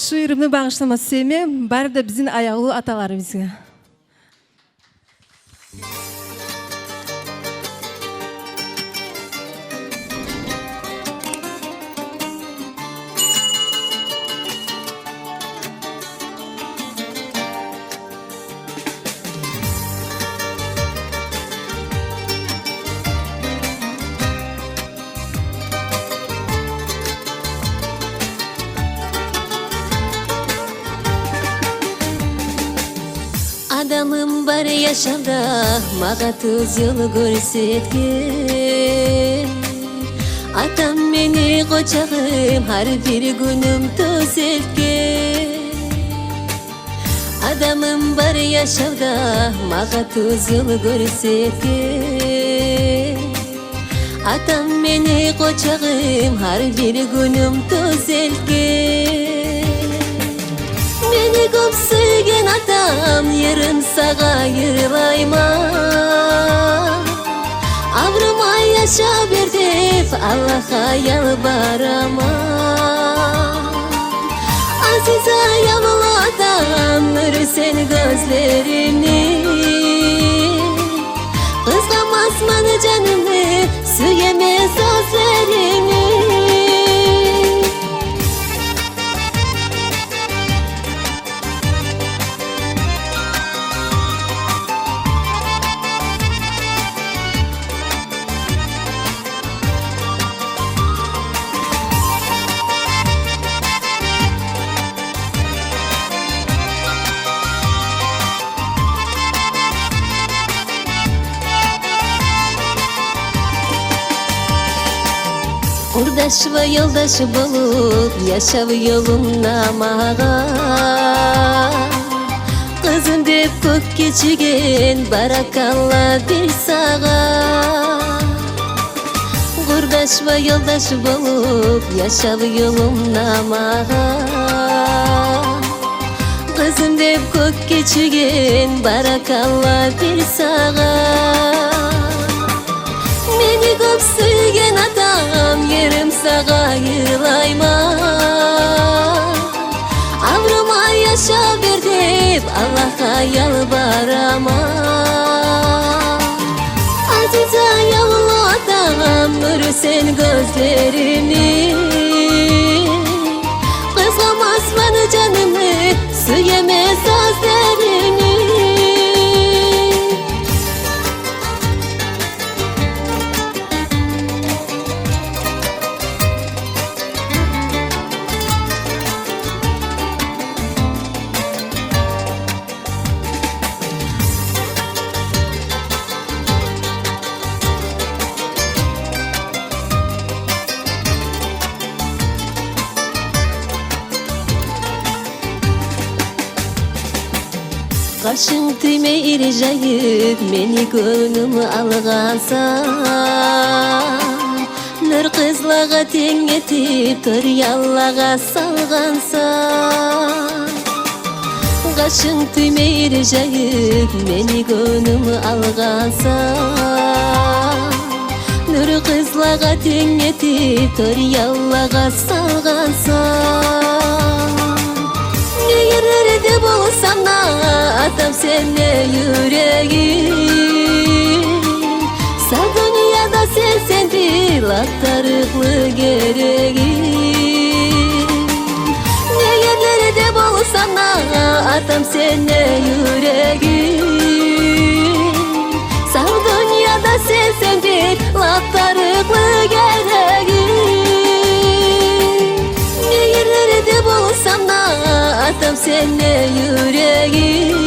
Şu ürünü bağışlaması sevmem, bari da bizim ayağlı atalarımızga. Adamım var yaşamda, mağa tuz yolu görsetken. Atam beni koçağım, her bir günüm tuz etken. Adamım var yaşamda, mağa tuz yolu görsetken. Atam beni koçağım, her bir günüm tuz etken. Beni көп sevgen atam, yarım sağa yırlayma. Avrıma yaşa bir dep, Allah'a yalvarama. Aziz ayağımlı atam, nürsen gözlerini. Kızgamaz bana canımı, süyemez sözlerini. Kurdaş ve yoldaş bulup yaşav yolumda mağa. Kızım dep kök keçigen, barakalla bir sağa. Kurdaş ve yoldaş bulup yaşav yolumda mağa. Kızım dep kök keçigen, barakalla bir sağa. Beni көп sevgen atam, yerim sağa yırlayma. Avrıma yaşa bir dep, Allah'a yalvarama. Aziz ayağımlı atam, nürsen gözlerini. Kızgamaz bana canımı, süyemez sözlerini. Kaşın tüyme irjayıp, meni gönlümü algansan. Nür kızlağa ten etip, tör yallağa salgansan. Kaşın tüyme irjayıp, meni gönlümü algansan. Nür kızlağa ten etip, tör yallağa salgansan. Nerede bulsam da atam senle yüreğim. Sağ dünyada sendir, attarıklı gereğim. Nerede bulsam da atam senle yüreğim. Sağ dünyada sendir, attarıklı gereğim. Nerede bulsam da atam senle yüreğim.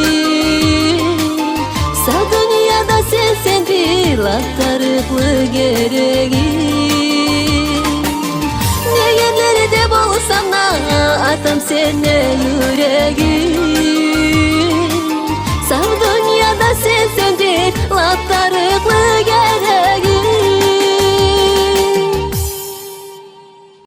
Sağ dünyada sendir, attarıklı gereğim. Nerede bulsam da atam senle yüreğim.